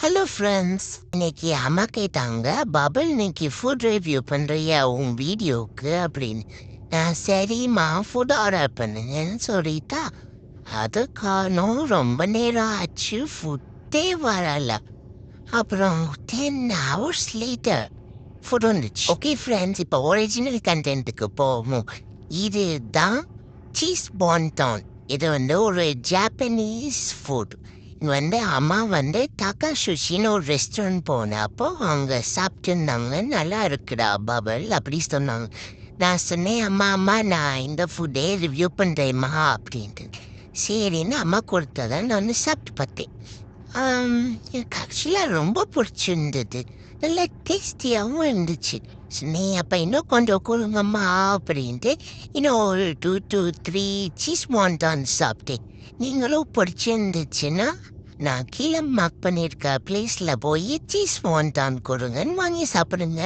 Hello friends, இன்னைக்கு அம்மா கேட்டாங்க, பபுள் இன்னைக்கு ஃபுட் ரிவ்யூ பண்ணுறியா உன் வீடியோவுக்கு அப்படின்னு. நான் சரிம்மா ஃபுட் ஆர்டர் பண்ணுங்கன்னு சொல்லிட்டா. அது காரணம் ரொம்ப நேரம் ஆச்சு, ஃபுட்டே வரல. அப்புறம் 10 hours லேட்டர் ஃபுட் வந்துச்சு. ஓகே ஃப்ரெண்ட்ஸ், இப்போ ஒரிஜினல் கண்டென்ட்டுக்கு போவோம். இதுதான் சீஸ் பான்டான். இது ஒரு ஜாப்பனீஸ் ஃபுட். அம்மா டாக்கா சுஷின்னு ஒரு ரெஸ்டாரண்ட் போனப்போ அவங்க சாப்பிட்டுருந்தாங்க. நல்லா இருக்குடா பபல் அப்படி சொன்னாங்க. நான் சொன்னேன், அம்மா அம்மா நான் இந்த ஃபுட்டே ரிவ்யூ பண்ணுறேம்மா அப்படின்ட்டு. சரின்னு அம்மா கொடுத்ததை நான் சாப்பிட்டு பார்த்தேன். எனக்கு ஆக்சுவலாக ரொம்ப பிடிச்சிருந்தது. நல்லா டேஸ்டியாகவும் இருந்துச்சு. சொன்னேன், அப்போ இன்னும் கொஞ்சம் கொடுங்கம்மா அப்படின்ட்டு இன்னும் ஒரு 2 to 3 சீஸ் மாண்டான் சாப்பிட்டேன். நீங்களும் பிடிச்சிருந்துச்சுன்னா நான் கீழே மார்க் பண்ணியிருக்க பிளேஸில் போய் சீஸ் மாண்டான் கொடுங்கன்னு வாங்கி சாப்பிடுங்க.